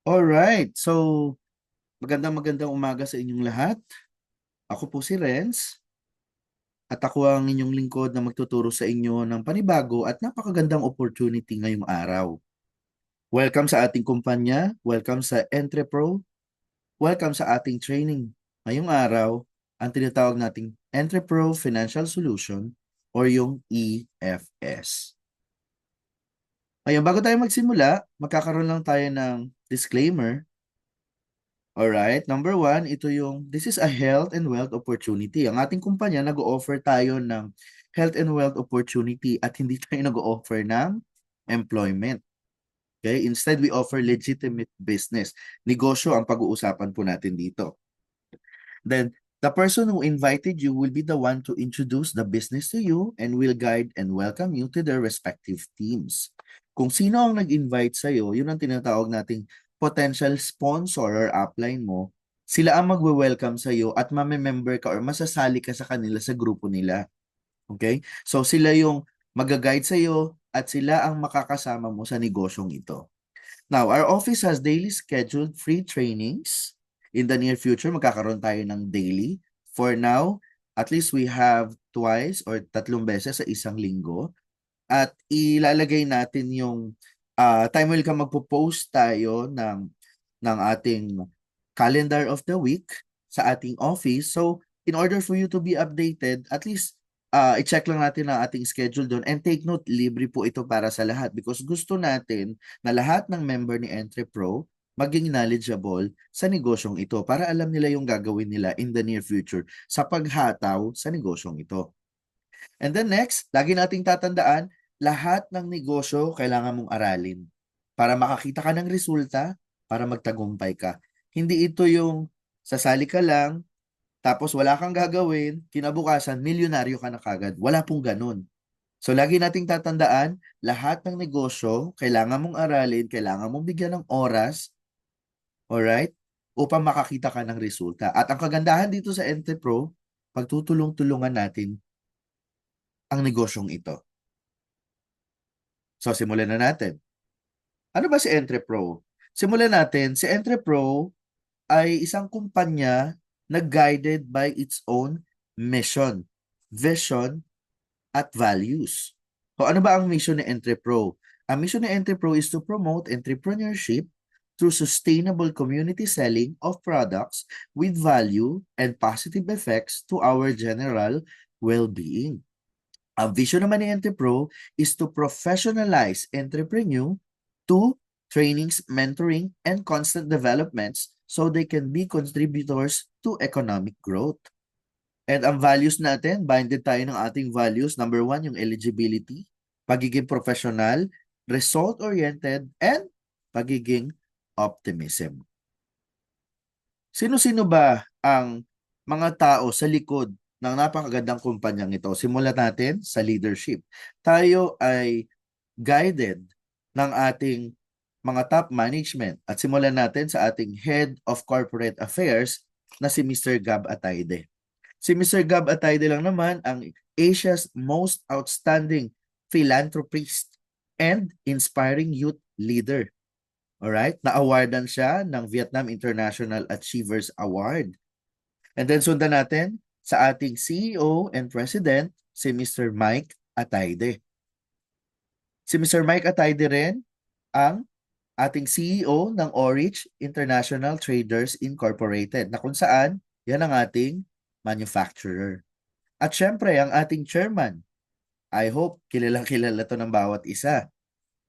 Alright, so magandang umaga sa inyong lahat. Ako po si Renz at ako ang inyong lingkod na magtuturo sa inyo ng panibago at napakagandang opportunity ngayong araw. Welcome sa ating kumpanya, welcome sa Entrepro, welcome sa ating training. Ngayong araw, ang tinatawag nating Entrepro Financial Solution or yung EFS. Ngayon, bago tayo magsimula, magkakaroon lang tayo ng disclaimer. Alright, number one, this is a health and wealth opportunity. Ang ating kumpanya, nag-o-offer tayo ng health and wealth opportunity at hindi tayo nag-o-offer ng employment. Okay? Instead, we offer legitimate business. Negosyo ang pag-uusapan po natin dito. Then, the person who invited you will be the one to introduce the business to you and will guide and welcome you to their respective teams. Kung sino ang nag-invite sa'yo, yun ang tinatawag nating potential sponsor or upline mo, sila ang magwe-welcome sa'yo at mamemember ka or masasali ka sa kanila sa grupo nila. Okay? So sila yung mag-guide sa'yo at sila ang makakasama mo sa negosyong ito. Now, our office has daily scheduled free trainings. In the near future, magkakaroon tayo ng daily. For now, at least we have twice or 3 beses sa isang linggo. At ilalagay natin yung time will come magpo-post tayo ng ating calendar of the week sa ating office. So, in order for you to be updated, at least i-check lang natin ang ating schedule doon. And take note, libre po ito para sa lahat because gusto natin na lahat ng member ni EntrePro maging knowledgeable sa negosyong ito para alam nila yung gagawin nila in the near future sa paghataw sa negosyong ito. And then next, lagi nating tatandaan, lahat ng negosyo kailangan mong aralin para makakita ka ng resulta, para magtagumpay ka. Hindi ito yung sasali ka lang, tapos wala kang gagawin, kinabukasan, milyonaryo ka na kagad. Wala pong ganun. So lagi nating tatandaan, lahat ng negosyo, kailangan mong aralin, kailangan mong bigyan ng oras, alright, upang makakita ka ng resulta. At ang kagandahan dito sa Entrepro, pagtutulong-tulungan natin ang negosyong ito. So simulan na natin. Ano ba si Entrepro? Simulan natin, si Entrepro ay isang kumpanya na guided by its own mission, vision, at values. So ano ba ang mission ni Entrepro? Ang mission ni Entrepro is to promote entrepreneurship through sustainable community selling of products with value and positive effects to our general well-being. Ang vision naman ni Entrepro is to professionalize entrepreneur to trainings, mentoring, and constant developments so they can be contributors to economic growth. And ang values natin, binded tayo ng ating values. Number one, yung eligibility, pagiging professional, result-oriented, and pagiging optimism. Sino-sino ba ang mga tao sa likod ng napakagandang kumpanyang ito? Simulan natin sa leadership. Tayo ay guided ng ating mga top management at simulan natin sa ating Head of Corporate Affairs na si Mr. Gab Atayde. Si Mr. Gab Atayde lang naman ang Asia's most outstanding philanthropist and inspiring youth leader. Alright? Na-awardan siya ng Vietnam International Achievers Award. And then sundan natin sa ating CEO and President, si Mr. Mike Atayde. Si Mr. Mike Atayde rin ang ating CEO ng Orich International Traders Incorporated na kung saan yan ang ating manufacturer. At syempre, ang ating chairman, I hope kilalang-kilala to ng bawat isa.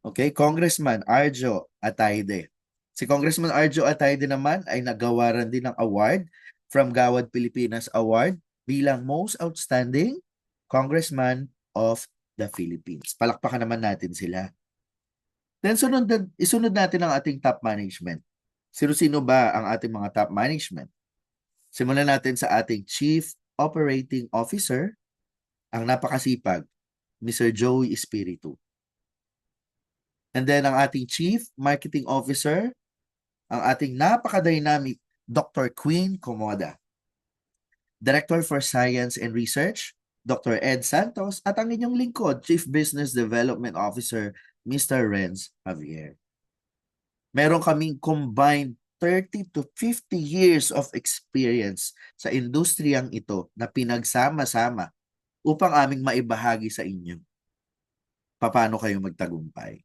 Okay, Congressman Arjo Atayde. Si Congressman Arjo Atayde naman ay nagawaran din ng award from Gawad Pilipinas Award bilang Most Outstanding Congressman of the Philippines. Palakpakan naman natin sila. Then isunod natin ang ating top management. Sino-sino ba ang ating mga top management? Simulan natin sa ating Chief Operating Officer, ang napakasipag, Mr. Joey Espiritu. And then ang ating Chief Marketing Officer, ang ating napaka-dynamic Dr. Queen Comoda. Director for Science and Research, Dr. Ed Santos, at ang inyong lingkod, Chief Business Development Officer, Mr. Renz Javier. Meron kaming combined 30 to 50 years of experience sa industriyang ito na pinagsama-sama upang aming maibahagi sa inyo paano kayo magtagumpay.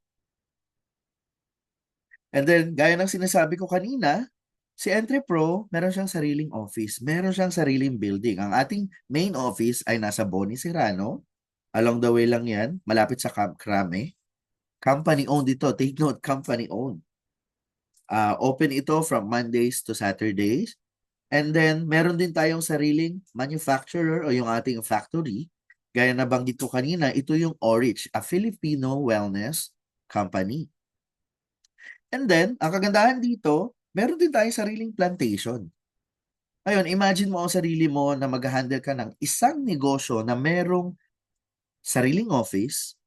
And then, gaya ng sinasabi ko kanina, si EntrePro, meron siyang sariling office, meron siyang sariling building. Ang ating main office ay nasa Boni Serrano. Along the way lang yan, malapit sa Camp Crame. Company-owned ito. Take note, company-owned. Open ito from Mondays to Saturdays. And then, meron din tayong sariling manufacturer o yung ating factory. Gaya na banggit ko kanina, ito yung Orich, a Filipino wellness company. And then, ang kagandahan dito, meron din tayong sariling plantation. Ngayon, imagine mo ang sarili mo na mag-handle ka ng isang negosyo na merong sariling office,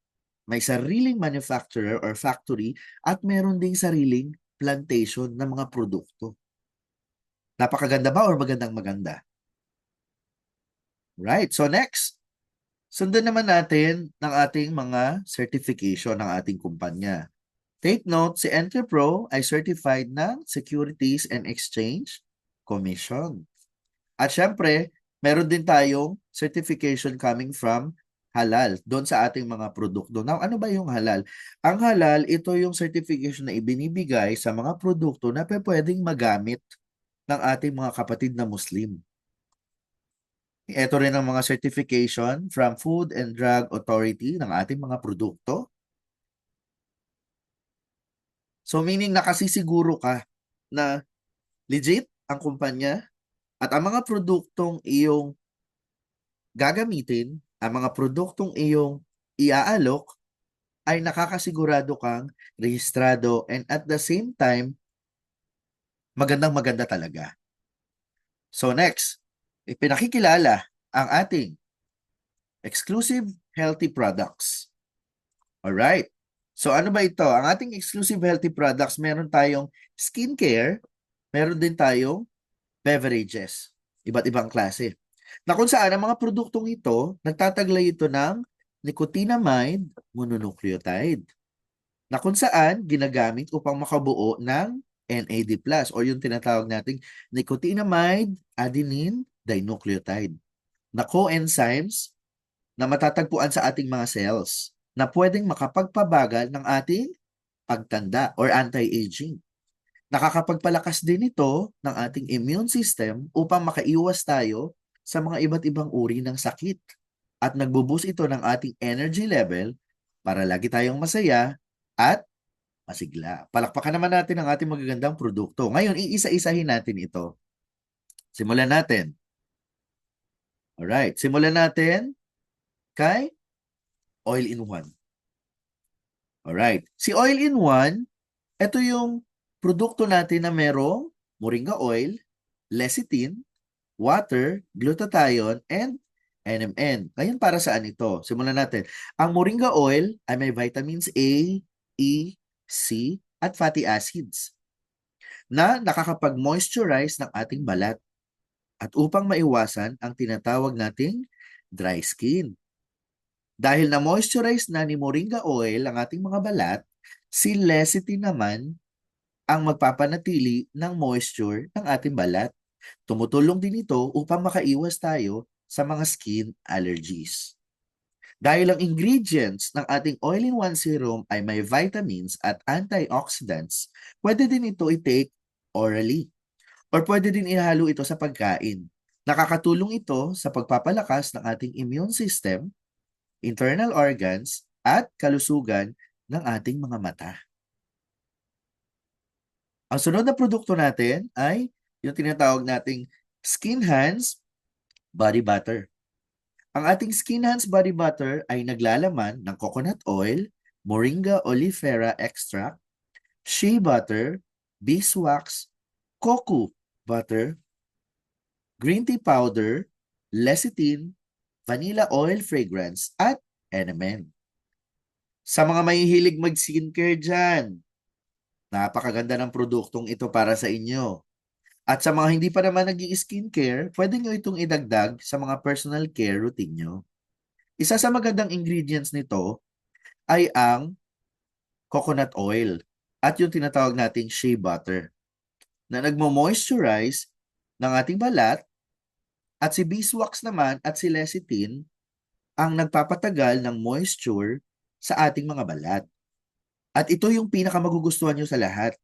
may sariling manufacturer or factory, at meron ding sariling plantation ng mga produkto. Napakaganda ba or magandang-maganda? Right. So next, sundan naman natin ng ating mga certification ng ating kumpanya. Take note, si EntrePro ay certified ng Securities and Exchange Commission. At syempre, meron din tayong certification coming from halal doon sa ating mga produkto. Now, ano ba yung halal? Ang halal, ito yung certification na ibinibigay sa mga produkto na pwedeng magamit ng ating mga kapatid na Muslim. Ito rin ang mga certification from Food and Drug Authority ng ating mga produkto. So meaning nakasisiguro ka na legit ang kumpanya at ang mga produktong iyong gagamitin, ang mga produktong iyong iaalok ay nakakasigurado kang rehistrado and at the same time, magandang-maganda talaga. So next, ipinakikilala ang ating exclusive healthy products. Alright. So ano ba ito? Ang ating exclusive healthy products, meron tayong skincare, meron din tayong beverages, iba't ibang klase. Na kung saan ang mga produktong ito, nagtataglay ito ng nicotinamide mononucleotide. Na kung saan ginagamit upang makabuo ng NAD+ o yung tinatawag nating nicotinamide adenine dinucleotide na coenzymes na matatagpuan sa ating mga cells na pwedeng makapagpabagal ng ating pagtanda or anti-aging. Nakakapagpalakas din ito ng ating immune system upang makaiwas tayo sa mga iba't ibang uri ng sakit. At nagbo-boost ito ng ating energy level para lagi tayong masaya at masigla. Palakpakan naman natin ang ating magagandang produkto. Ngayon, iisa-isahin natin ito. Simulan natin. Alright, simulan natin kay All-in-One. Alright, si All-in-One, ito yung produkto natin na merong moringa oil, lecithin, water, glutathione, and NMN. Ngayon, para saan ito? Simulan natin. Ang moringa oil ay may vitamins A, E, C, at fatty acids na nakakapag-moisturize ng ating balat at upang maiwasan ang tinatawag nating dry skin. Dahil na-moisturize na ni moringa oil ang ating mga balat, si lecithin naman ang magpapanatili ng moisture ng ating balat. Tumutulong din ito upang makaiwas tayo sa mga skin allergies. Dahil ang ingredients ng ating all-in-one serum ay may vitamins at antioxidants, pwede din ito i-take orally or pwede din ihalo ito sa pagkain. Nakakatulong ito sa pagpapalakas ng ating immune system, internal organs, at kalusugan ng ating mga mata. Ang sunod na produkto natin ay yung tinatawag nating Skin Hands Body Butter. Ang ating Skin Hands Body Butter ay naglalaman ng coconut oil, moringa oleifera extract, shea butter, beeswax, coco butter, green tea powder, lecithin, vanilla oil fragrance, at NMN. Sa mga mahihilig mag-skincare dyan, napakaganda ng produktong ito para sa inyo. At sa mga hindi pa naman nag-i-skincare, pwede nyo itong idagdag sa mga personal care routine nyo. Isa sa magandang ingredients nito ay ang coconut oil. at yung tinatawag nating shea butter na nagmo-moisturize ng ating balat at si beeswax naman at si lecithin ang nagpapatagal ng moisture sa ating mga balat. At ito yung pinakamagugustuhan nyo sa lahat,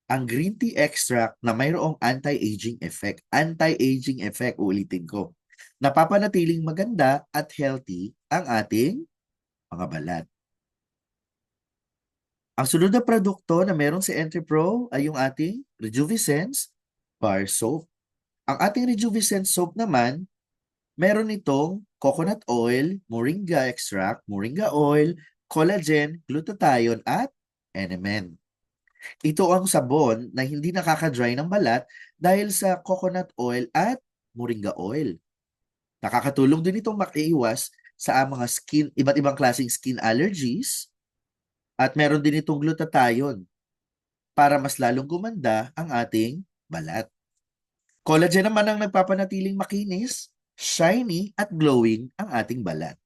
ang green tea extract na mayroong anti-aging effect. Anti-aging effect, ulitin ko. Napapanatiling maganda at healthy ang ating mga balat. Ang sunod na produkto na meron si EntriPro ay yung ating Rejuviscence Bar Soap. Ang ating Rejuviscence Soap naman, meron itong coconut oil, moringa extract, moringa oil, collagen, glutathione at NMN. Ito ang sabon na hindi nakaka-dry ng balat dahil sa coconut oil at moringa oil. Nakakatulong din itong makiiwas sa mga iba't ibang klaseng skin allergies at meron din itong glutathione para mas lalong gumanda ang ating balat. Collagen naman ang nagpapanatiling makinis, shiny at glowing ang ating balat.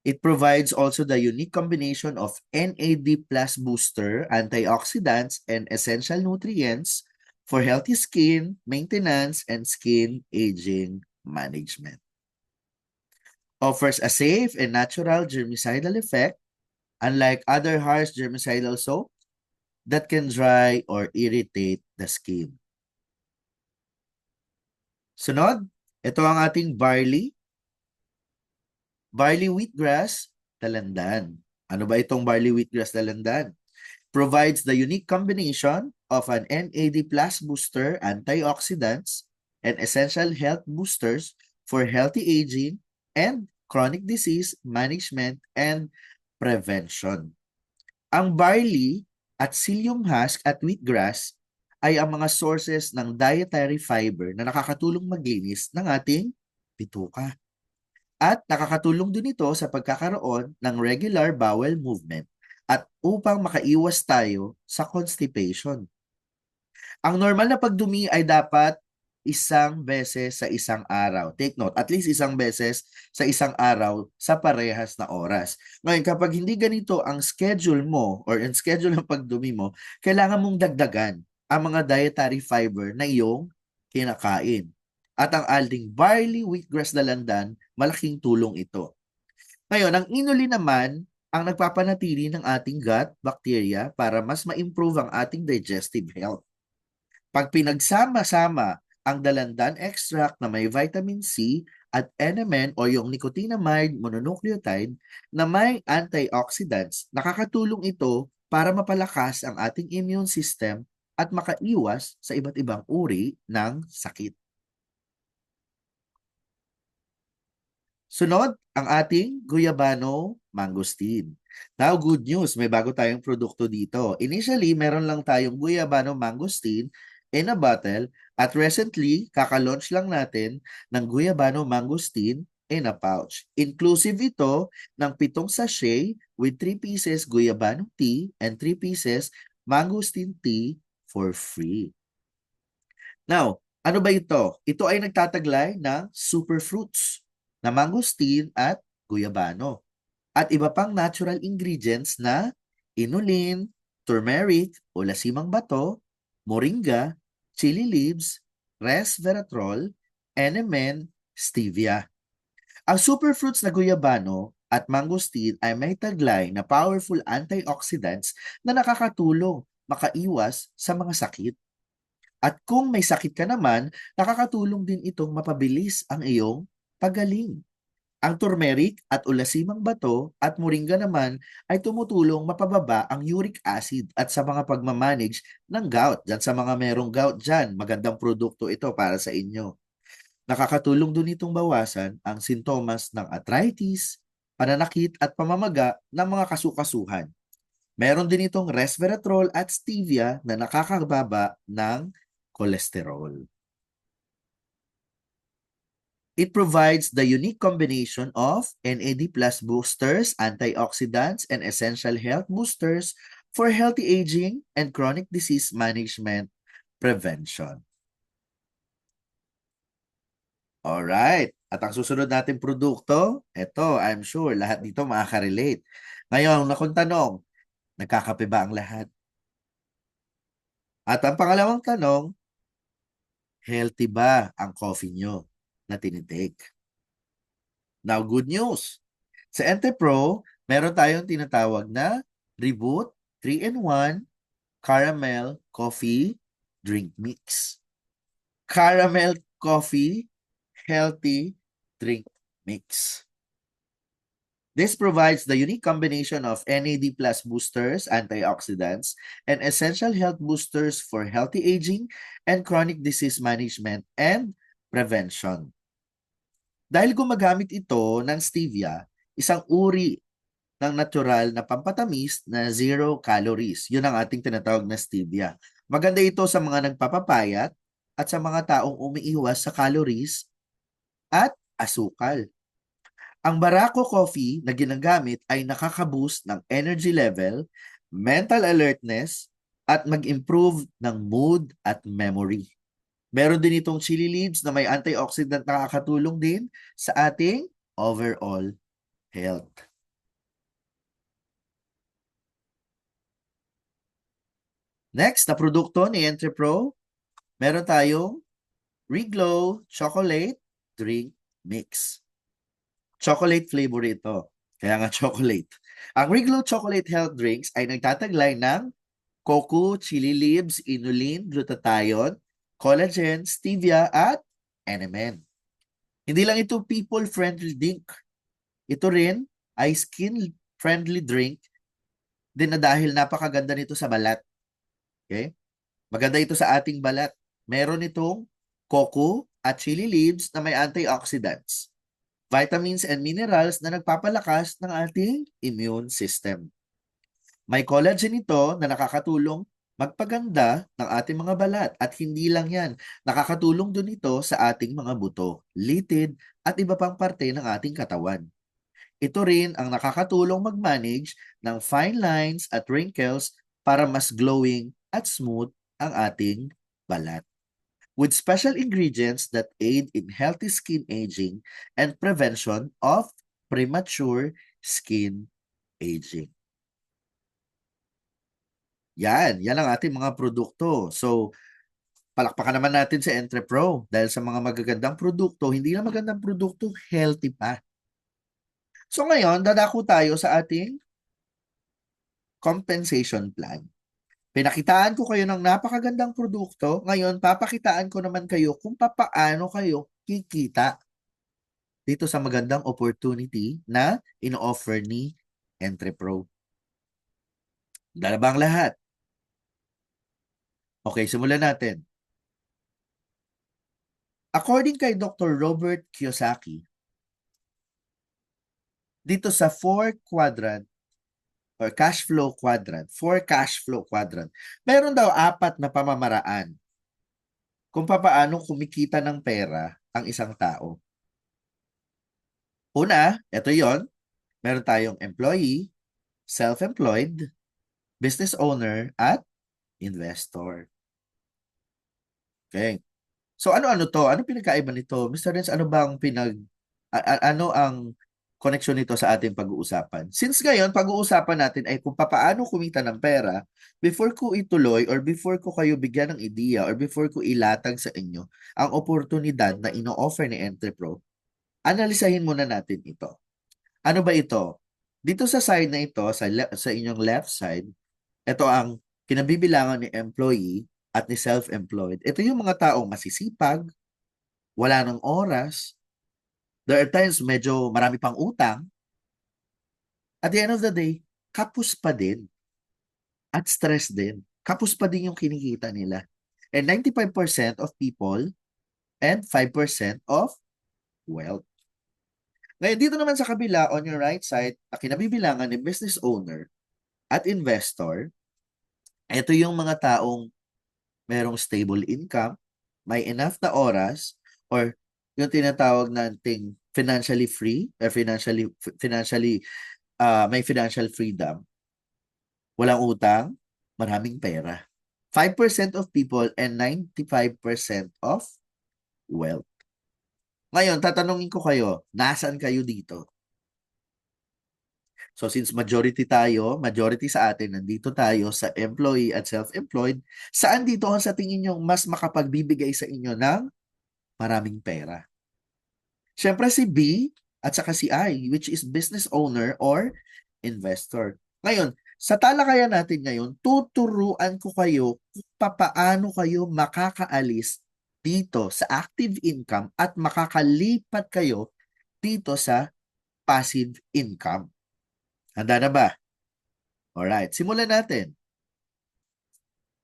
It provides also the unique combination of NAD plus booster, antioxidants, and essential nutrients for healthy skin maintenance and skin aging management. Offers a safe and natural germicidal effect, unlike other harsh germicidal soap that can dry or irritate the skin. Sunod, ito ang ating barley wheatgrass dalandan. Ano ba itong barley wheatgrass dalandan? Provides the unique combination of an NAD plus booster, antioxidants, and essential health boosters for healthy aging and chronic disease management and prevention. Ang barley at psyllium husk at wheatgrass ay ang mga sources ng dietary fiber na nakakatulong maglinis ng ating bituka. At nakakatulong din ito sa pagkakaroon ng regular bowel movement at upang makaiwas tayo sa constipation. Ang normal na pagdumi ay dapat isang beses sa isang araw. Take note, at least isang beses sa isang araw sa parehas na oras. Ngayon, kapag hindi ganito ang schedule mo or ang schedule ng pagdumi mo, kailangan mong dagdagan ang mga dietary fiber na iyong kinakain. At ang ating barley wheatgrass dalandan, malaking tulong ito. Ngayon, ang inulin naman ang nagpapanatili ng ating gut bacteria para mas ma-improve ang ating digestive health. Pag pinagsama-sama ang dalandan extract na may vitamin C at NMN o yung nicotinamide mononucleotide na may antioxidants, nakakatulong ito para mapalakas ang ating immune system at makaiwas sa iba't ibang uri ng sakit. Sunod, ang ating Guyabano Mangosteen. Now, good news, may bago tayong produkto dito. Initially, meron lang tayong Guyabano Mangosteen in a bottle at recently, kaka-launch lang natin ng Guyabano Mangosteen in a pouch. Inclusive ito ng 7 sachet with 3 pieces Guyabano tea and 3 pieces Mangosteen tea for free. Now, ano ba ito? Ito ay nagtataglay ng superfruits na mangosteen at guyabano. At iba pang natural ingredients na inulin, turmeric o lasimang bato, moringa, chili leaves, resveratrol, NMN, stevia. Ang superfruits na guyabano at mangosteen ay may taglay na powerful antioxidants na nakakatulong makaiwas sa mga sakit. At kung may sakit ka naman, nakakatulong din itong mapabilis ang iyong pagaling. Ang turmeric at ulasimang bato at moringa naman ay tumutulong mapababa ang uric acid at sa mga pagmamanage ng gout. Diyan sa mga merong gout dyan, magandang produkto ito para sa inyo. Nakakatulong din itong bawasan ang sintomas ng arthritis, pananakit at pamamaga ng mga kasukasuhan. Meron din itong resveratrol at stevia na nakakababa ng cholesterol. It provides the unique combination of NAD plus boosters, antioxidants, and essential health boosters for healthy aging and chronic disease management prevention. Alright. At ang susunod natin produkto, ito, I'm sure, lahat dito makaka-relate. Ngayon, akong tanong, Nagkakape ba ang lahat? At ang pangalawang tanong, healthy ba ang coffee nyo na tinitake? Now, good news. Sa Entepro, meron tayong tinatawag na Reboot 3-in-1 Caramel Coffee Drink Mix. Caramel Coffee Healthy Drink Mix. This provides the unique combination of NAD plus boosters, antioxidants, and essential health boosters for healthy aging and chronic disease management and prevention. Dahil gumagamit ito ng stevia, isang uri ng natural na pampatamis na zero calories. Yun ang ating tinatawag na stevia. Maganda ito sa mga nagpapapayat at sa mga taong umiiwas sa calories at asukal. Ang Barako coffee na ginagamit ay nakaka-boost ng energy level, mental alertness, at mag-improve ng mood at memory. Meron din itong chili leaves na may antioxidant na nakakatulong din sa ating overall health. Next na produkto ni Entrepro, meron tayong Reglow Chocolate Drink Mix. Chocolate flavor ito. Kaya nga chocolate. Ang Reglow Chocolate Health Drinks ay nagtataglay ng cocoa, chili leaves, inulin, glutathione, collagen, stevia, at NMN. Hindi lang ito people-friendly drink. Ito rin ay skin-friendly drink din na dahil napakaganda nito sa balat. Okay? Maganda ito sa ating balat. Meron itong cocoa at chili leaves na may antioxidants, vitamins and minerals na nagpapalakas ng ating immune system. May collagen ito na nakakatulong magpaganda ng ating mga balat at hindi lang yan, nakakatulong din ito sa ating mga buto, litid at iba pang parte ng ating katawan. Ito rin ang nakakatulong mag-manage ng fine lines at wrinkles para mas glowing at smooth ang ating balat. With special ingredients that aid in healthy skin aging and prevention of premature skin aging. Yan ang ating mga produkto. So, palakpakan naman natin sa Entrepro dahil sa mga magagandang produkto, hindi na magandang produkto, healthy pa. So ngayon, dadako tayo sa ating compensation plan. Pinakitaan ko kayo ng napakagandang produkto. Ngayon, papakitaan ko naman kayo kung papaano kayo kikita dito sa magandang opportunity na ino-offer ni Entrepro. Dala ba ang lahat? Okay, simulan natin. According kay Dr. Robert Kiyosaki, dito sa 4 cash flow quadrant, meron daw 4 na pamamaraan kung paano kumikita ng pera ang isang tao. Una, ito yon, meron tayong employee, self-employed, business owner, at investor. Okay. So ano-ano to? Ano pinagkaiba nito? Mr. Renz, ano bang ano ang koneksyon nito sa ating pag-uusapan? Since ngayon, pag-uusapan natin ay kung paano kumita ng pera, before ko ituloy or before ko kayo bigyan ng ideya or before ko ilatag sa inyo ang oportunidad na ino-offer ni Entrepro, analisahin muna natin ito. Ano ba ito? Dito sa side na ito, sa inyong left side, ito ang kinabibilangan ni employee at ni self-employed. Ito yung mga taong masisipag, wala ng oras, there are times medyo marami pang utang. At the end of the day, kapos pa din at stress din. Kapos pa din yung kinikita nila. And 95% of people and 5% of wealth. Ngayon, dito naman sa kabila, on your right side, na kinabibilangan ni business owner at investor, ito yung mga taong merong stable income, may enough na oras, or yung tinatawag nating financially free, or may financial freedom, walang utang, maraming pera. 5% of people and 95% of wealth. Ngayon, tatanungin ko kayo, nasaan kayo dito? So since majority sa atin, nandito tayo sa employee at self-employed, saan dito ang sa tingin nyo mas makapagbibigay sa inyo ng maraming pera? Siyempre si B at saka si I, which is business owner or investor. Ngayon, sa talakayan natin ngayon, tuturuan ko kayo kung papaano kayo makakaalis dito sa active income at makakalipat kayo dito sa passive income. Handa na ba? Alright, simulan natin.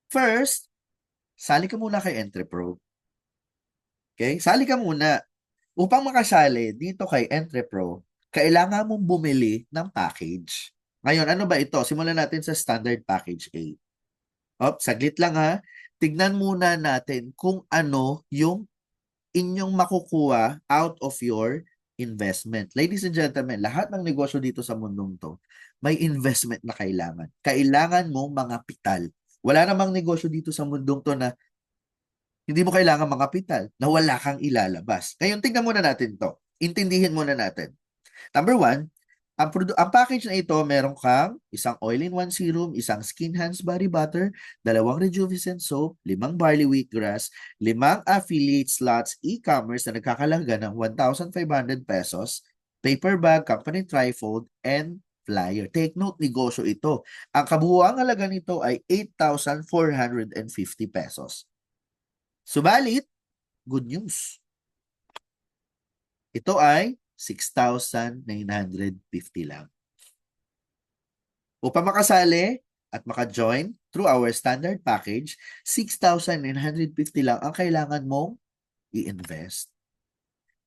First, sali ka muna kay Entrepro. Okay? Sali ka muna. Upang makasali dito kay Entrepro, kailangan mong bumili ng package. Ngayon, ano ba ito? Simulan natin sa standard package A. Saglit lang ha. Tignan muna natin kung ano yung inyong makukuha out of your investment. Ladies and gentlemen, lahat ng negosyo dito sa mundong to, may investment na kailangan. Kailangan mong mga pital. Wala namang negosyo dito sa mundong to na hindi mo kailangan mga kapital na wala kang ilalabas. Ngayon, tingnan muna natin to. Intindihin muna natin. Number one, ang package na ito, meron kang isang all-in-one serum, isang skin hands body butter, 2 rejuvenescent soap, 5 barley wheatgrass, 5 affiliate slots e-commerce na nagkakalaga ng 1,500 pesos, paper bag, company trifold, and flyer. Take note, negosyo ito. Ang kabuuang halaga nito ay 8,450 pesos. Subalit, good news. Ito ay 6,950 lang. Upang makasali at maka-join through our standard package, 6,950 lang ang kailangan mong i-invest.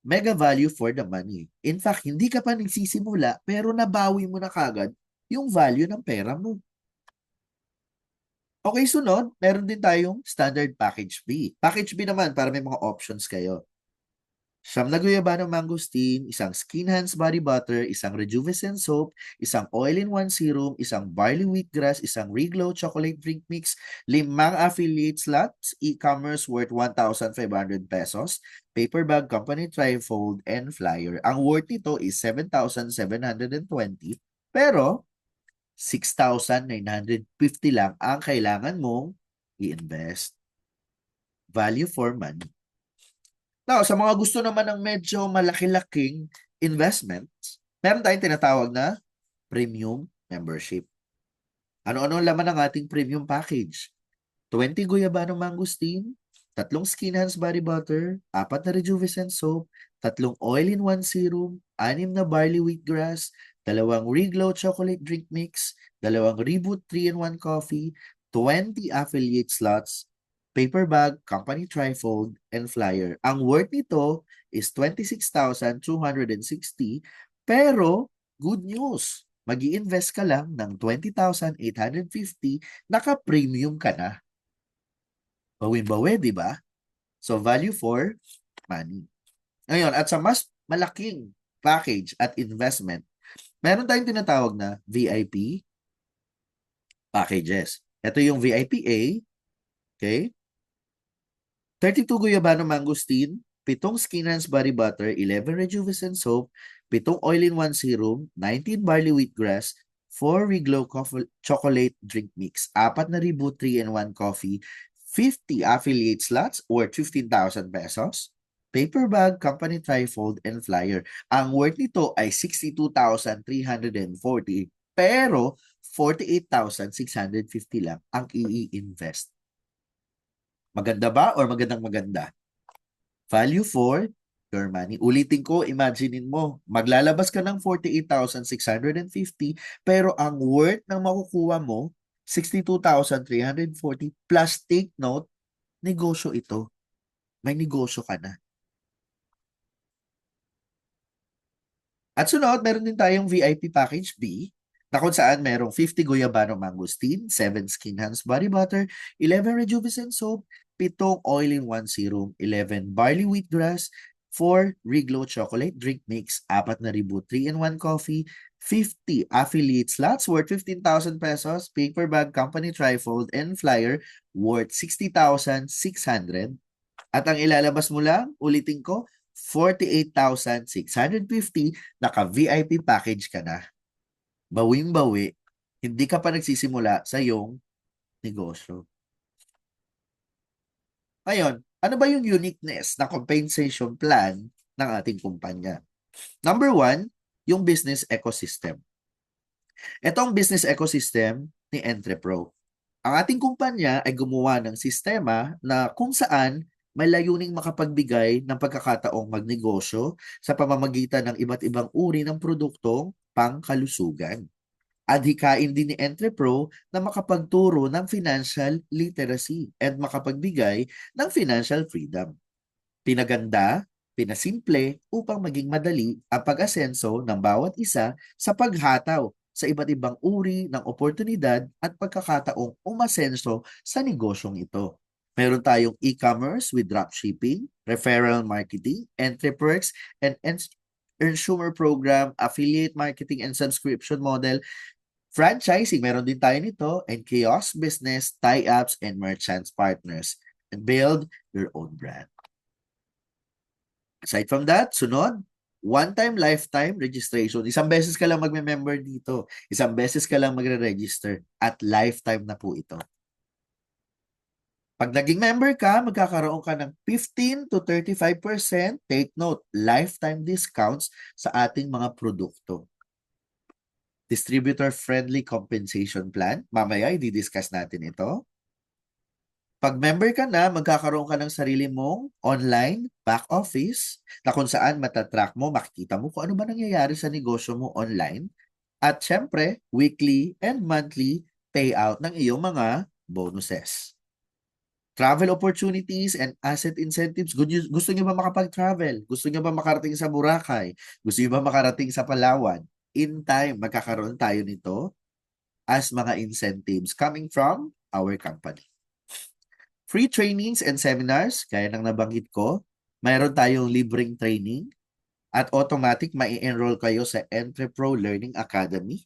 Mega value for the money. In fact, hindi ka pa nagsisimula pero nabawi mo na kagad yung value ng pera mo. Okay, sunod, meron din tayong standard package B. Package B naman para may mga options kayo. Siyam na guyabano mangosteen, isang skin hands body butter, isang rejuvenescent soap, isang all-in-one serum, isang barley wheatgrass, isang Reglow chocolate drink mix, 5 affiliate slots, e-commerce worth 1,500 pesos, paper bag, company trifold, and flyer. Ang worth nito is 7,720, pero 6,950 lang ang kailangan mong i-invest. Value for money. Now, sa mga gusto naman ng medyo malaki-laking investments, meron tayong tinatawag na premium membership. Ano-ano ang laman ng ating premium package? 20 guyabano mangosteen, 3 skin hands body butter, 4 na rejuvenescent soap, 3 all-in-one serum, 6 na barley wheatgrass, 2 Reglow chocolate drink mix, 2 Reboot 3-in-1 coffee, 20 affiliate slots, paper bag, company trifold, and flyer. Ang worth nito is 26,260, pero good news, mag-i-invest ka lang ng 20,850, naka-premium ka na. Bawin-bawi, di ba? So, value for money. Ngayon, at sa mas malaking package at investment, meron tayong tinatawag na VIP packages. Ito yung VIP A, okay? 32 guyabano mangosteen, 7 skin hands body butter, 11 rejuvenescent soap, 7 all-in-one serum, 19 barley wheatgrass, 4 Reglow chocolate drink mix, 4 na Reboot 3-in-1 coffee, 50 affiliate slots worth 15,000 pesos, paper bag, company trifold, and flyer. Ang worth nito ay 62,340, pero 48,650 lang ang i-invest. Maganda ba or magandang maganda? Value for your money. Ulitin ko, imaginein mo, maglalabas ka ng 48,650 pero ang worth ng makukuha mo, 62,340 plus take note, negosyo ito. May negosyo ka na. At sunod, meron din tayong VIP package B na kung saan merong 50 guyabano mangosteen, 7 skin hands body butter, 11 rejuvenescent soap, 7 all-in-one serum, 11 barley wheatgrass, 4 Reglow chocolate drink mix, 4 na Reboot 3-in-1 coffee, 50 affiliate slots worth 15,000 pesos, paper bag, company trifold, and flyer worth 60,600. At ang ilalabas mo lang, ulitin ko, 48,650, naka-VIP package ka na. bawing-bawi, hindi ka pa nagsisimula sa iyong negosyo. Ngayon, ano ba yung uniqueness na compensation plan ng ating kumpanya? Number one, yung business ecosystem. Ito ang business ecosystem ni Entrepro. Ang ating kumpanya ay gumawa ng sistema na kung saan may layuning makapagbigay ng pagkakataong magnegosyo sa pamamagitan ng iba't ibang uri ng produktong pangkalusugan. Adhikain din ni Entrepro na makapagturo ng financial literacy at makapagbigay ng financial freedom. Pinaganda, pinasimple upang maging madali ang pag-asenso ng bawat isa sa paghataw sa iba't ibang uri ng oportunidad at pagkakataong umasenso sa negosyong ito. Meron tayong e-commerce with dropshipping, referral marketing, entry perks, and consumer program, affiliate marketing and subscription model, franchising, meron din tayo nito, and kiosk business, tie-ups, and merchants partners. And build your own brand. Aside from that, sunod, one-time, lifetime registration. Isang beses ka lang magme-member dito. Isang beses ka lang magre-register at lifetime na po ito. Pag naging member ka, magkakaroon ka ng 15 to 35%, take note, lifetime discounts sa ating mga produkto. Distributor-friendly compensation plan. Mamaya, i-discuss natin ito. Pag member ka na, magkakaroon ka ng sarili mong online back office na kung saan matatrack mo, makikita mo kung ano ba nangyayari sa negosyo mo online. At syempre, weekly and monthly payout ng iyong mga bonuses. Travel opportunities and asset incentives. Gusto niyo ba makapag-travel? Gusto niyo ba makarating sa Boracay? Gusto niyo ba makarating sa Palawan? In time, magkakaroon tayo nito as mga incentives coming from our company. Free trainings and seminars, kaya nang nabanggit ko, mayroon tayong libreng training at automatic mai-enroll kayo sa Entrepro Learning Academy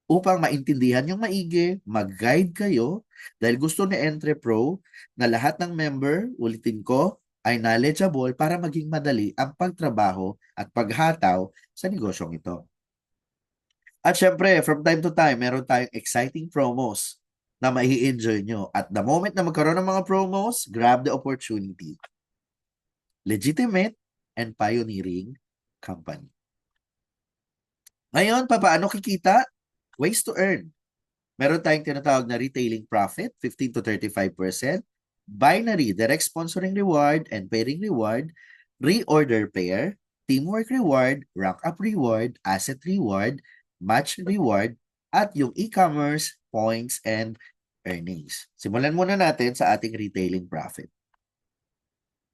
upang maintindihan yung maigi, mag-guide kayo dahil gusto ni Entrepro na lahat ng member, ulitin ko, ay knowledgeable para maging madali ang pagtrabaho at paghataw sa negosyong ito. At syempre, from time to time, meron tayong exciting promos na mai-enjoy nyo. At the moment na magkaroon ng mga promos, grab the opportunity. Legitimate and pioneering company. Ngayon, paano kikita? Ways to earn. Meron tayong tinatawag na retailing profit, 15 to 35%. Binary, direct sponsoring reward and pairing reward. Reorder pair, teamwork reward, rank up reward, asset reward, match reward, at yung e-commerce, points, and earnings. Simulan muna natin sa ating retailing profit.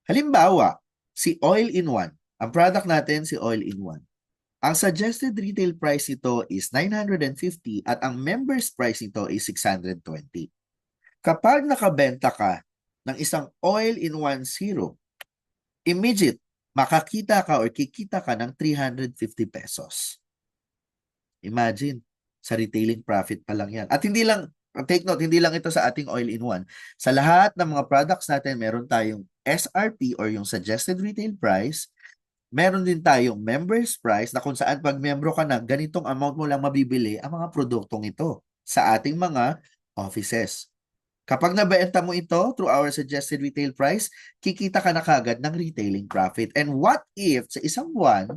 Halimbawa, si All-in-One. Ang product natin si All-in-One. Ang suggested retail price nito is 950 at ang members price nito is 620. Kapag nakabenta ka ng isang All-in-One Zero, immediate, makakita ka or kikita ka ng 350 pesos. Imagine, sa retailing profit pa lang yan. At hindi lang, take note, hindi lang ito sa ating all-in-one. Sa lahat ng mga products natin, meron tayong SRP or yung suggested retail price. Meron din tayong members price na kung saan pag membro ka na, ganitong amount mo lang mabibili ang mga produktong ito sa ating mga offices. Kapag nabenta mo ito through our suggested retail price, kikita ka na kagad ng retailing profit. And what if sa isang buwan,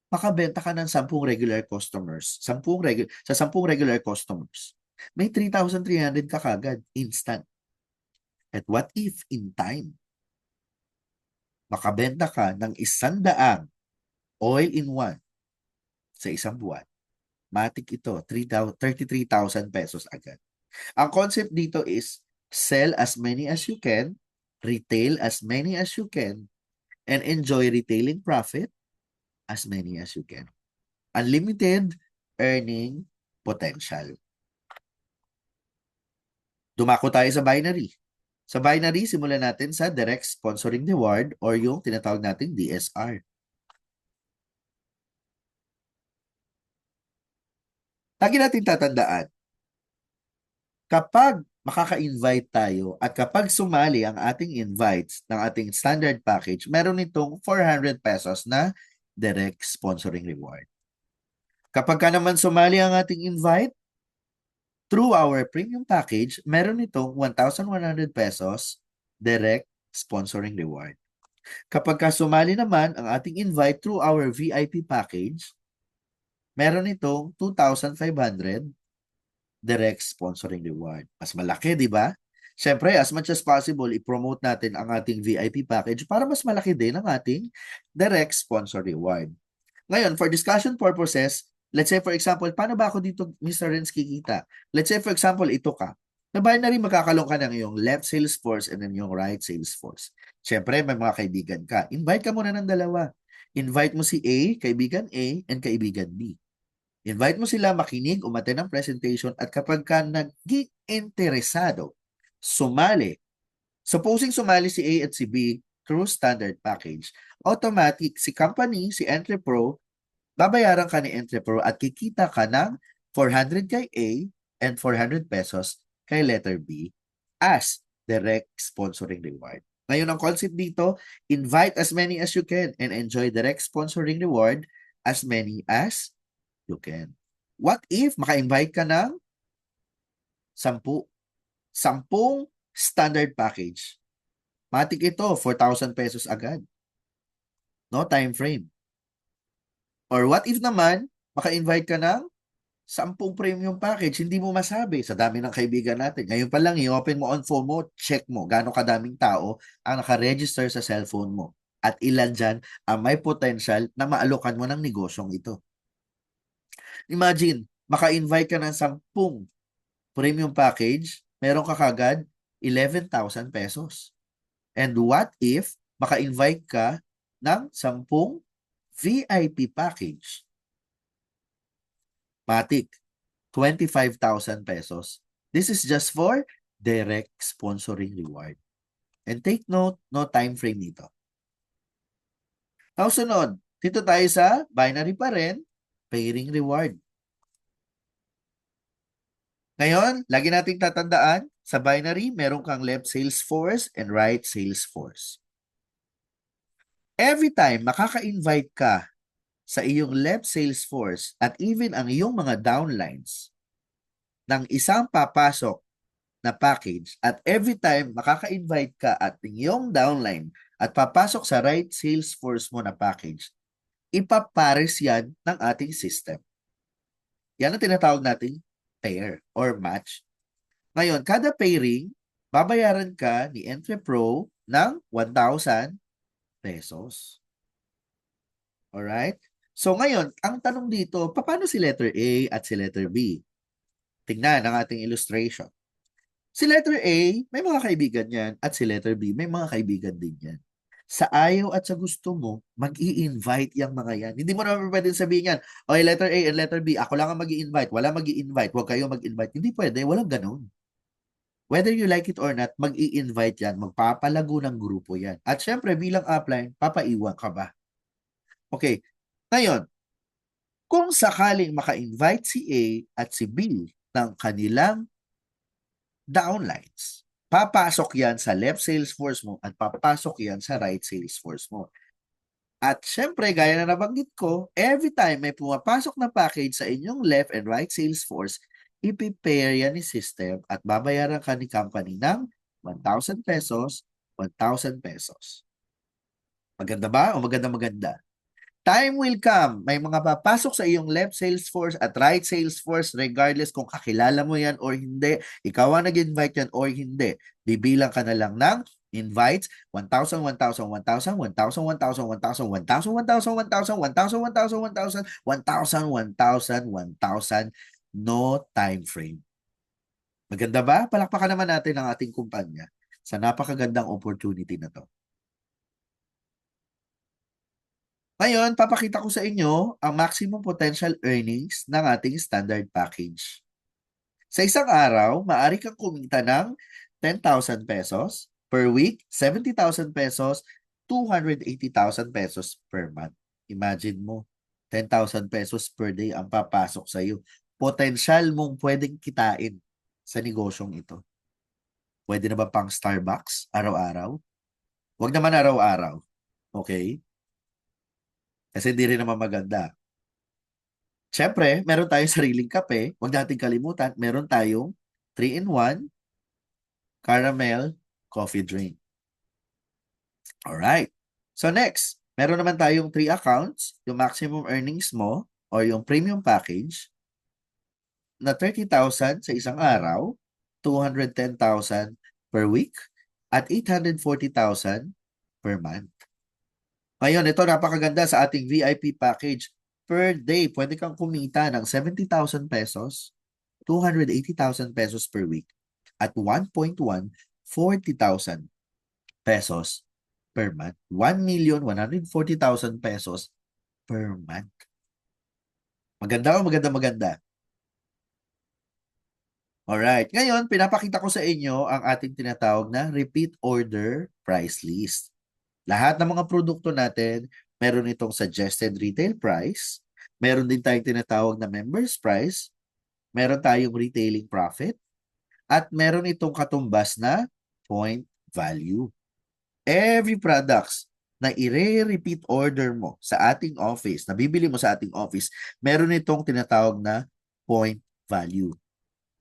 makabenta ka ng 10 regular customers, sa 10 regular customers, may 3,300 ka kagad, instant. At what if in time, makabenta ka ng 100 all-in-one sa isang buwan, matik ito, 33,000 pesos agad. Ang concept dito is sell as many as you can, retail as many as you can, and enjoy retailing profit as many as you can. Unlimited earning potential. Dumako tayo sa binary. Sa binary, simulan natin sa direct sponsoring reward or yung tinatawag nating DSR. Lagi natin tatandaan, kapag makaka-invite tayo at kapag sumali ang ating invites ng ating standard package, meron itong 400 pesos na direct sponsoring reward. Kapag ka naman sumali ang ating invite, through our premium package, meron itong 1,100 pesos direct sponsoring reward. Kapag ka sumali naman ang ating invite through our VIP package, meron itong 2,500 direct sponsoring reward. Mas malaki, di ba? Siyempre, as much as possible, i-promote natin ang ating VIP package para mas malaki din ang ating direct sponsor reward. Ngayon, for discussion purposes, let's say for example, paano ba ako dito, Mr. Renz, kikita? Let's say for example, ito ka. Na binary, magkakalong ka ng iyong left sales force and then yung right sales force. Siyempre, may mga kaibigan ka. Invite ka muna ng dalawa. Invite mo si A, and kaibigan B. Invite mo sila makinig, umattend ng presentation at kapag ka naging interesado, sumali. Supposing sumali si A at si B through standard package, automatic si company, si EntrePro, babayaran ka ni EntrePro at kikita ka ng 400 kay A and 400 pesos kay letter B as direct sponsoring reward. Ngayon, ang concept dito, invite as many as you can and enjoy direct sponsoring reward as many as you can. What if maka-invite ka ng 10? 10 standard package. Matik ito, 4,000 pesos agad. No time frame. Or what if naman, maka-invite ka ng 10 premium package, hindi mo masabi sa dami ng kaibigan natin. Ngayon pa lang, i-open mo on phone mo, check mo gaano kadaming tao ang naka-register sa cellphone mo. At ilan dyan ang may potential na maalokan mo ng negosyong ito. Imagine, maka-invite ka ng 10 premium package, meron ka kagad 11,000 pesos. And what if maka-invite ka ng 10 VIP package? Matik, 25,000 pesos. This is just for direct sponsoring reward. And take note, no time frame nito. Now, sunod, dito tayo sa binary pa rin, pairing reward. Ngayon, lagi nating tatandaan, sa binary, meron kang left sales force and right sales force. Every time makaka-invite ka sa iyong left sales force at even ang iyong mga downlines ng isang papasok na package at every time makaka-invite ka at iyong downline at papasok sa right sales force mo na package, ipapares yan ng ating system. Yan ang tinatawag nating pair or match. Ngayon, kada pairing, babayaran ka ni EntrePro ng 1,000 pesos. Alright? So ngayon, ang tanong dito, paano si letter A at si letter B? Tingnan ang ating illustration. Si letter A, may mga kaibigan yan at si letter B, may mga kaibigan din yan. Sa ayaw at sa gusto mo, mag-i-invite yung mga yan. Hindi mo naman pwedeng sabihin yan, okay, letter A and letter B, ako lang ang mag-i-invite, wala mag-i-invite, huwag kayo mag-invite. Hindi pwede, walang ganun. Whether you like it or not, mag-i-invite yan, magpapalago ng grupo yan. At syempre, bilang upline, papaiwan ka ba? Okay, ngayon, kung sakaling maka-invite si A at si B ng kanilang downlines, papasok yan sa left sales force mo at papasok yan sa right sales force mo. At syempre, gaya na nabanggit ko, every time may pumapasok na package sa inyong left and right sales force, ipipair yan ni system at babayaran ka ni company ng 1,000 pesos, 1,000 pesos. Maganda ba o maganda? Time will come, may mga papasok sa iyong left sales force at right sales force regardless kung kakilala mo yan or hindi, ikaw ang nag-invite yan or hindi. Bibilang ka na lang ng invites, 1,000, 1,000, 1,000, 1,000, 1,000, 1,000, 1,000, 1,000, 1,000, 1,000, 1,000, 1,000, 1,000, 1,000, 1,000, no time frame. Maganda ba? Palakpakan naman natin ang ating kumpanya sa napakagandang opportunity na to. Ngayon, papakita ko sa inyo ang maximum potential earnings ng ating standard package. Sa isang araw, maaari kang kumita ng 10,000 pesos per week, 70,000 pesos, 280,000 pesos per month. Imagine mo, 10,000 pesos per day ang papasok sa iyo. Potential mong pwedeng kitain sa negosyong ito. Pwede na ba pang Starbucks araw-araw? Huwag naman araw-araw. Okay? Kasi hindi rin naman maganda. Siyempre, meron tayong sariling kape. Huwag nating kalimutan, meron tayong 3-in-1 caramel coffee drink. Alright. So next, meron naman tayong 3 accounts, yung maximum earnings mo or yung premium package na 30,000 sa isang araw, 210,000 per week, at 840,000 per month. Ngayon, ito napakaganda sa ating VIP package. Per day, pwede kang kumita ng 70,000 pesos, 280,000 pesos per week, at 1.1, 40,000 pesos per month. 1,140,000 pesos per month. Maganda o maganda? Alright. Ngayon, pinapakita ko sa inyo ang ating tinatawag na repeat order price list. Lahat ng mga produkto natin, meron itong suggested retail price, meron din tayong tinatawag na members price, meron tayong retailing profit, at meron itong katumbas na point value. Every products na i-repeat order mo sa ating office, na bibili mo sa ating office, meron itong tinatawag na point value.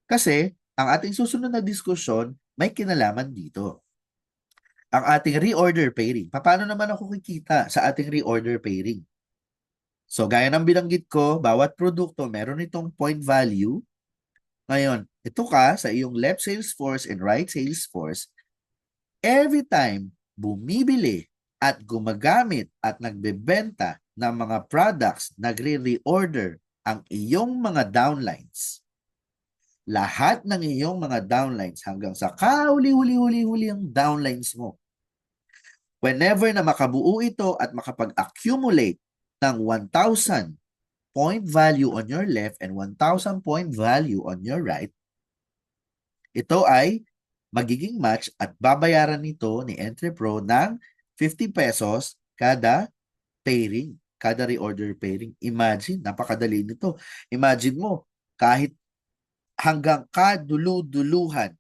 Kasi, ang ating susunod na diskusyon may kinalaman dito. Ang ating reorder pairing. Paano naman ako kikita sa ating reorder pairing? So, gaya ng binanggit ko, bawat produkto meron itong point value. Ngayon, ito ka sa iyong left sales force and right sales force, every time bumibili at gumagamit at nagbebenta ng mga products, nagre-reorder ang iyong mga downlines, lahat ng iyong mga downlines hanggang sa kahuli-huli-huli-huli ang downlines mo, whenever na makabuo ito at makapag-accumulate ng 1,000 point value on your left and 1,000 point value on your right, ito ay magiging match at babayaran nito ni Entrepro ng 50 pesos kada pairing, kada reorder pairing. Imagine, napakadali nito. Imagine mo, kahit hanggang kadulu-duluhan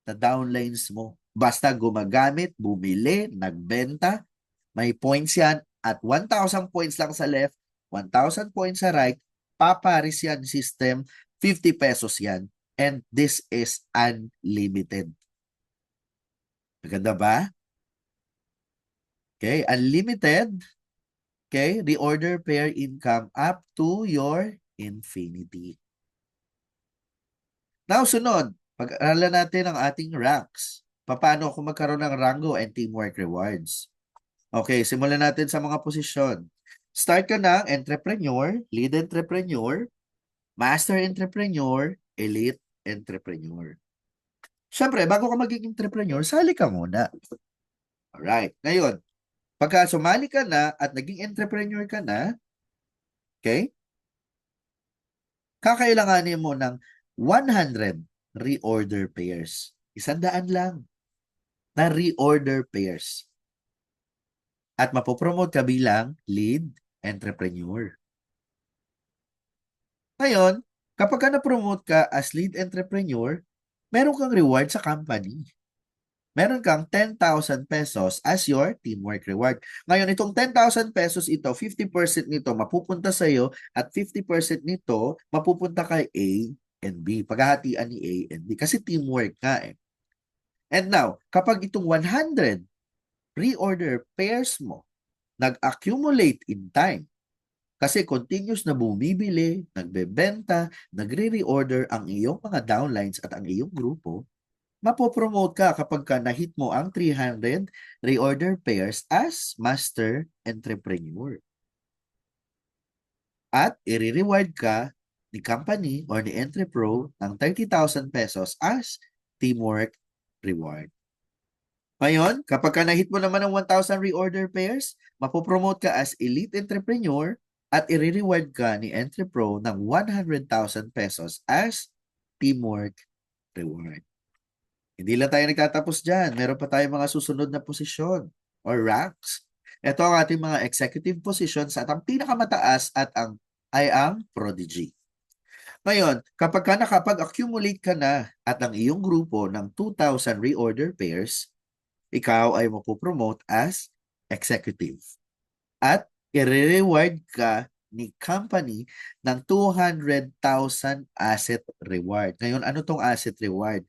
na downlines mo, basta gumagamit, bumili, nagbenta, may points yan at 1,000 points lang sa left, 1,000 points sa right, paparis yan system, 50 pesos yan. And this is unlimited. Maganda ba? Okay, unlimited. Okay, reorder pair income up to your infinity. Now, sunod, pag-aralan natin ang ating ranks. Paano ako magkaroon ng rango and teamwork rewards? Okay, simulan natin sa mga posisyon. Start ka ng entrepreneur, lead entrepreneur, master entrepreneur, elite entrepreneur. Siyempre, bago ka maging entrepreneur, sali ka muna. Alright. Ngayon, pagka sumali ka na at naging entrepreneur ka na, okay, kakailanganin mo ng 100 reorder pairs. 100 lang na reorder pairs. At mapopromote ka bilang lead entrepreneur. Ngayon, kapag ka na-promote ka as lead entrepreneur, meron kang reward sa company. Meron kang 10,000 pesos as your teamwork reward. Ngayon, itong 10,000 pesos ito, 50% nito mapupunta sa iyo at 50% nito mapupunta kay A and B. Paghahatian ni A and B kasi teamwork nga eh. And now, kapag itong 100 reorder pairs mo nag-accumulate in time, kasi continuous na bumibili, nagbebenta, nagre-reorder ang iyong mga downlines at ang iyong grupo, mapopromote ka kapag ka na-hit mo ang 300 reorder pairs as master entrepreneur. At i-reward ka ni company or ni Entrepro ng 30,000 pesos as teamwork reward. Ngayon, kapag ka na-hit mo naman ng 1,000 reorder pairs, mapopromote ka as elite entrepreneur at i-reward ka ni Entrepro ng 100,000 pesos as teamwork reward. Hindi lang tayo nagtatapos dyan. Meron pa tayong mga susunod na posisyon or ranks. Ito ang ating mga executive positions at ang pinakamataas ay ang prodigy. Ngayon, kapag ka nakapag-accumulate ka na at ang iyong grupo ng 2,000 reorder pairs, ikaw ay mapopromote as executive. At i-reward ka ni company ng 200,000 asset reward. Ngayon, ano tong asset reward?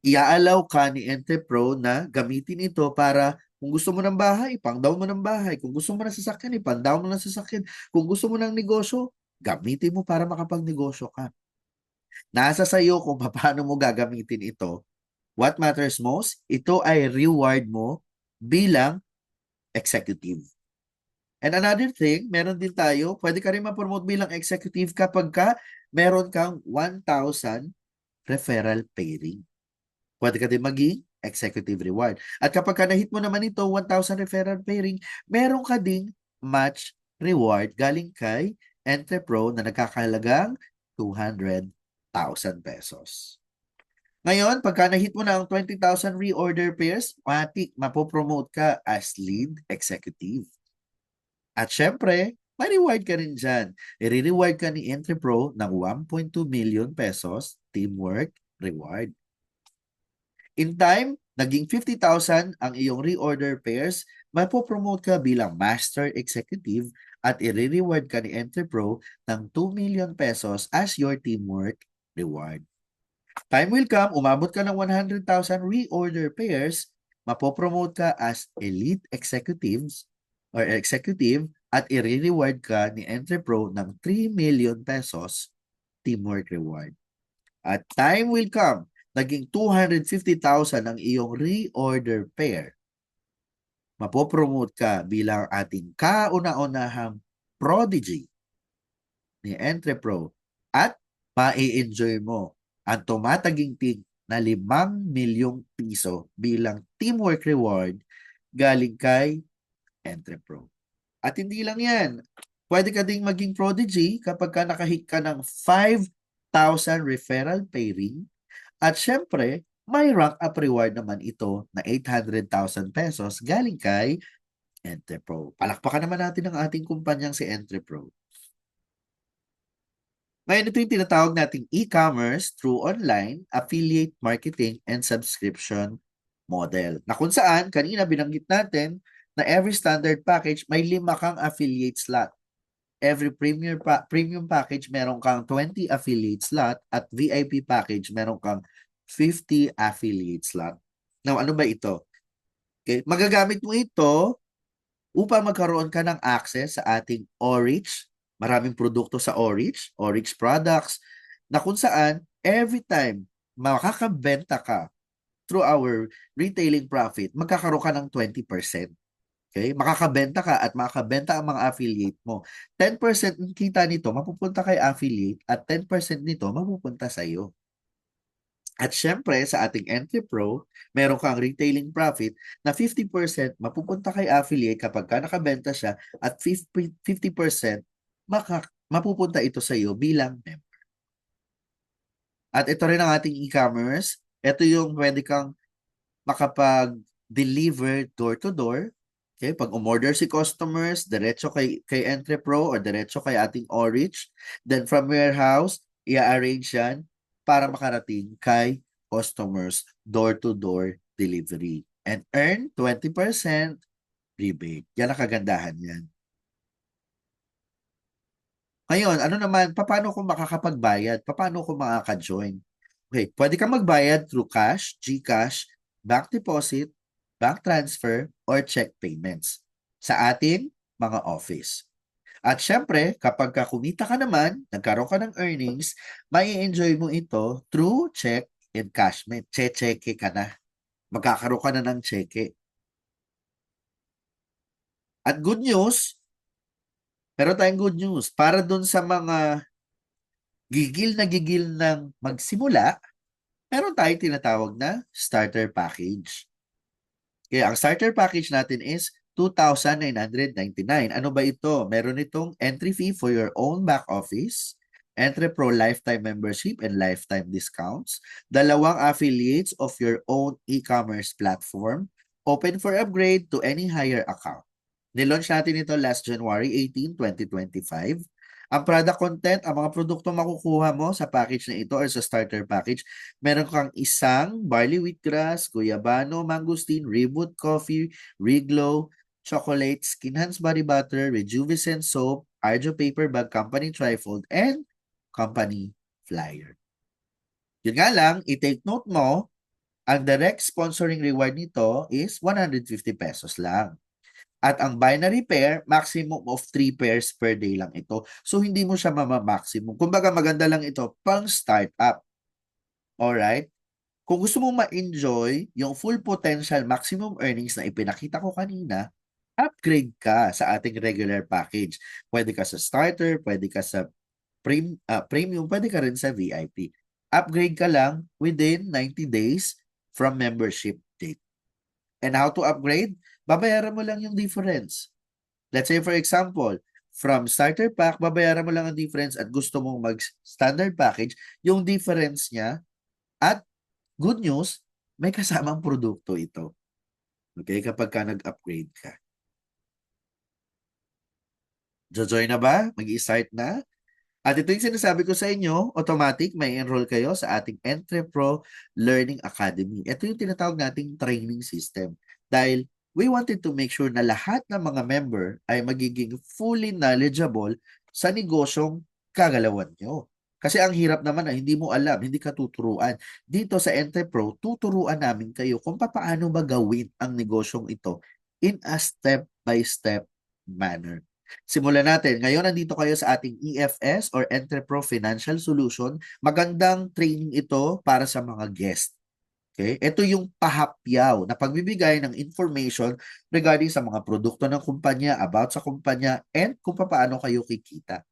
Iaalaw ka ni Entrepro na gamitin ito para kung gusto mo ng bahay, pang-down mo ng bahay. Kung gusto mo ng sasakyan, pang-down mo ng sasakyan. Kung gusto mo ng negosyo, gamitin mo para makapagnegosyo ka. Nasa sayo kung paano mo gagamitin ito. What matters most, ito ay reward mo bilang executive. And another thing, meron din tayo, pwede ka rin ma-promote bilang executive kapag meron kang 1,000 referral pairing. Pwede ka din maging executive reward. At kapag na-hit mo naman ito, 1,000 referral pairing, meron ka ding match reward galing kay Entrepro na nagkakahalagang 200,000 pesos. Ngayon, pagka na-hit mo na ang 20,000 reorder pairs, mapopromote ka as lead executive. At syempre, may reward ka rin dyan. I-reward ka ni Entrepro ng 1.2 million pesos teamwork reward. In time, naging 50,000 ang iyong reorder pairs, mapopromote ka bilang master executive at i-reward ka ni Entrepro ng 2 million pesos as your teamwork reward. Time will come, umabot ka ng 100,000 reorder pairs, mapopromote ka as elite executives or executive at i-reward ka ni Entrepro ng 3 million pesos teamwork reward. At time will come, naging 250,000 ang iyong reorder pair. Mapopromote ka bilang ating kauna-unahang prodigy ni Entrepro at ma-enjoy mo ang tumataginting na 5 milyong piso bilang teamwork reward galing kay Entrepro. At hindi lang yan, pwede ka ding maging prodigy kapag nakahit ka ng 5,000 referral pairing. At syempre, may rank up reward naman ito na 800,000 pesos galing kay Entrepro. Palakpakan naman natin ang ating kumpanyang si Entrepro. Ngayon, ito yung tinatawag nating e-commerce through online, affiliate marketing, and subscription model. Na kung saan, kanina binanggit natin na every standard package may 5 kang affiliate slot. Every premium package meron kang 20 affiliate slot at VIP package meron kang 50 affiliate slot. Now, ano ba ito? Okay, magagamit mo ito upang magkaroon ka ng access sa ating Orich. Maraming produkto sa Orich products, na kung saan every time makakabenta ka through our retailing profit, magkakaroon ka ng 20%. Okay? Makakabenta ka at makakabenta ang mga affiliate mo. 10% ng kita nito mapupunta kay affiliate at 10% nito mapupunta sa iyo. At syempre, sa ating Entrepro, meron kang retailing profit na 50% mapupunta kay affiliate kapag nakabenta siya at 50% mapupunta ito sa iyo bilang member. At ito rin ang ating e-commerce. Ito yung pwede kang makapag-deliver door-to-door. Okay? Pag umorder si customers, diretso kay Entrepro or diretso kay ating Orich. Then from warehouse, i-arrange yan para makarating kay customers door-to-door delivery and earn 20% rebate. Yan ang kagandahan yan. Ngayon, ano naman, paano kung makakapagbayad? Paano kung makaka-join? Okay, pwede kang magbayad through cash, GCash, bank deposit, bank transfer, or check payments sa ating mga office. At syempre, kapag kumita ka naman, nagkaroon ka ng earnings, mai-enjoy mo ito through check encashment. Che-cheque ka na. Magkakaroon ka na ng cheque. At good news, pero tayong good news, para dun sa mga gigil ng magsimula, meron tayong tinatawag na starter package. Kaya ang starter package natin is 2,999. Ano ba ito? Meron itong entry fee for your own back office, Entrepro lifetime membership and lifetime discounts, 2 affiliates of your own e-commerce platform, open for upgrade to any higher account. Nilaunch natin ito last January 18, 2025. Ang product content, ang mga produkto makukuha mo sa package na ito or sa starter package, meron kang isang barley wheatgrass, guyabano, mangosteen, reboot coffee, reglow, chocolate, Skin Hans body butter, Rejuviscent soap, Arjo paper bag, company trifold, and company flyer. Yun nga lang, i-take note mo, ang direct sponsoring reward nito is 150 pesos lang. At ang binary pair, maximum of 3 pairs per day lang ito. So, hindi mo siya mama-maximum. Kumbaga, maganda lang ito pang startup. Alright? Kung gusto mong ma-enjoy yung full potential maximum earnings na ipinakita ko kanina, upgrade ka sa ating regular package. Pwede ka sa starter, pwede ka sa premium, pwede ka rin sa VIP. Upgrade ka lang within 90 days from membership date. And how to upgrade? Babayaran mo lang yung difference. Let's say for example, from starter pack, babayaran mo lang ang difference at gusto mong mag-standard package, yung difference niya at good news, may kasamang produkto ito. Okay, kapag ka nag-upgrade ka. Jojoy na ba? Mag-i-start na? At ito yung sinasabi ko sa inyo, automatic may enroll kayo sa ating Entrepro Learning Academy. Ito yung tinatawag nating training system. Dahil we wanted to make sure na lahat ng mga member ay magiging fully knowledgeable sa negosyong kagalawan nyo. Kasi ang hirap naman ay hindi mo alam, hindi ka tuturuan. Dito sa Entrepro, tuturuan namin kayo kung paano ba gawin ang negosyong ito in a step-by-step manner. Simulan natin. Ngayon, nandito kayo sa ating EFS or Entrepro Financial Solution. Magandang training ito para sa mga guest. Okay? Ito yung pahapyaw na pagbibigay ng information regarding sa mga produkto ng kumpanya, about sa kumpanya, and kung paano kayo kikita.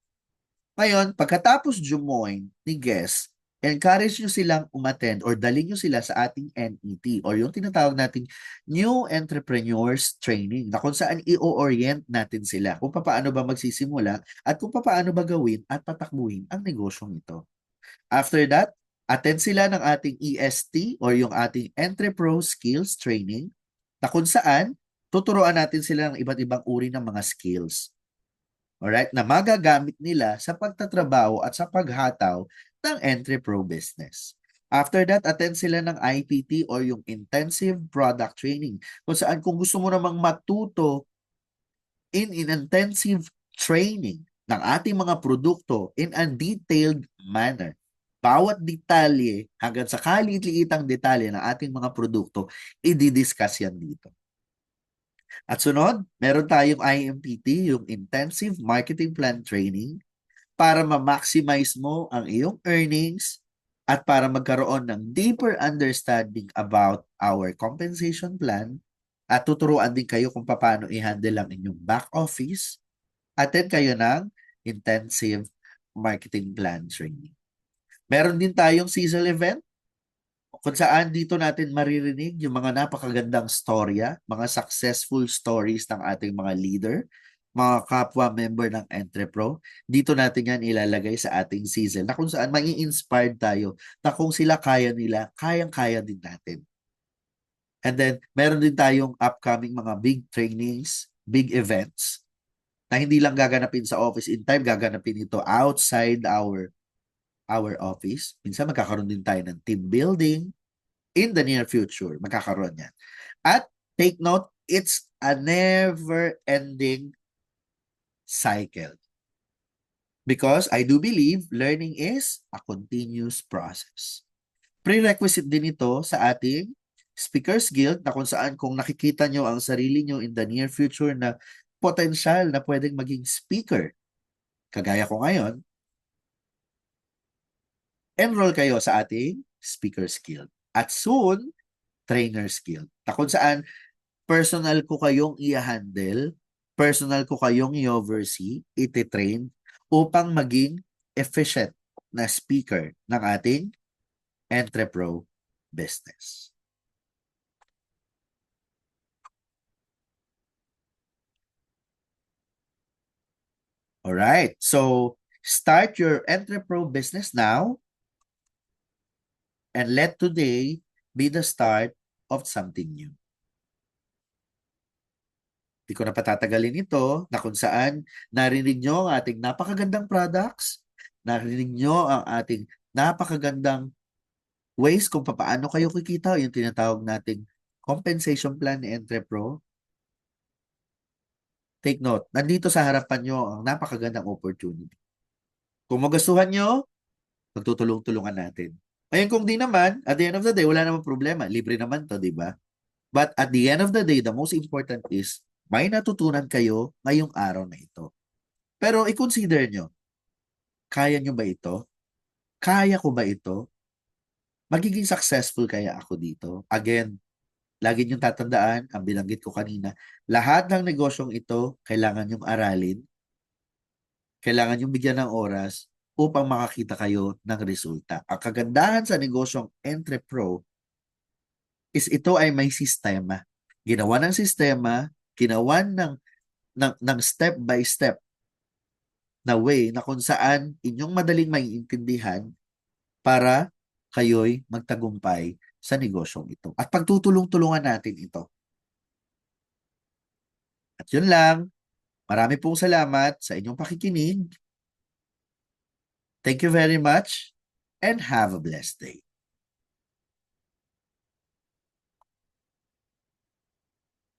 Ngayon, pagkatapos jumoin ni guest, encourage nyo silang umattend or dalhin nyo sila sa ating NET or yung tinatawag nating New Entrepreneurs Training na kung saan i-orient natin sila kung paano ba magsisimula at kung paano ba gawin at patakbuhin ang negosyong ito. After that, attend sila ng ating EST or yung ating Entrepro Skills Training na kung saan tuturuan natin sila ng iba't ibang uri ng mga skills. Alright, na magagamit nila sa pagtatrabaho at sa paghataw ng Entrepro business. After that, attend sila ng IPT or yung Intensive Product Training kung saan kung gusto mo namang matuto in intensive training ng ating mga produkto in a detailed manner. Bawat detalye hanggang sa kaliit-liitang detalye ng ating mga produkto, i-discuss yan dito. At sunod, meron tayong IMPT, yung Intensive Marketing Plan Training, para ma-maximize mo ang iyong earnings at para magkaroon ng deeper understanding about our compensation plan at tuturuan din kayo kung paano i-handle ang inyong back office. Attend kayo ng Intensive Marketing Plan Training. Meron din tayong seasonal event kung saan dito natin maririnig yung mga napakagandang storya, mga successful stories ng ating mga leader, mga kapwa member ng Entrepro. Dito natin yan ilalagay sa ating season na kung saan mai-inspired tayo na kung sila kaya nila, kayang-kaya din natin. And then, meron din tayong upcoming mga big trainings, big events na hindi lang gaganapin sa office in time, gaganapin ito outside our office. Minsan magkakaroon din tayo ng team building in the near future. Magkakaroon yan. At take note, it's a never-ending cycle. Because I do believe learning is a continuous process. Prerequisite din ito sa ating Speakers Guild na kung saan kung nakikita nyo ang sarili nyo in the near future na potential na pwedeng maging speaker, kagaya ko ngayon, enroll kayo sa ating Speakers Guild. At soon, Trainers Guild. Na kung saan personal ko kayong i-handle, personal ko kayong i-oversee, iti-train upang maging efficient na speaker ng ating Entrepro business. Alright, so start your Entrepro business now and let today be the start of something new. Hindi ko na patatagalin ito na kung saan narinig nyo ang ating napakagandang products, narinig nyo ang ating napakagandang ways kung paano kayo kikita, yung tinatawag nating compensation plan ni Entrepro. take note, nandito sa harapan nyo ang napakagandang opportunity. Kung magustuhan nyo, magtutulong-tulungan natin. Ngayon kung di naman, at the end of the day, wala namang problema. Libre naman to, di ba? But at the end of the day, the most important is may natutunan kayo ngayong araw na ito. Pero i-consider nyo, kaya nyo ba ito? Kaya ko ba ito? Magiging successful kaya ako dito? Again, lagi niyong tatandaan, ang binanggit ko kanina, lahat ng negosyong ito, kailangan niyong aralin, kailangan niyong bigyan ng oras upang makakita kayo ng resulta. Ang kagandahan sa negosyong Entrepro is ito ay may sistema. Ginawa ng sistema, ginawa ng step by step na way na kung saan inyong madaling maiintindihan para kayo'y magtagumpay sa negosyong ito. At pagtutulong-tulungan natin ito. At yun lang, marami pong salamat sa inyong pakikinig. Thank you very much and have a blessed day.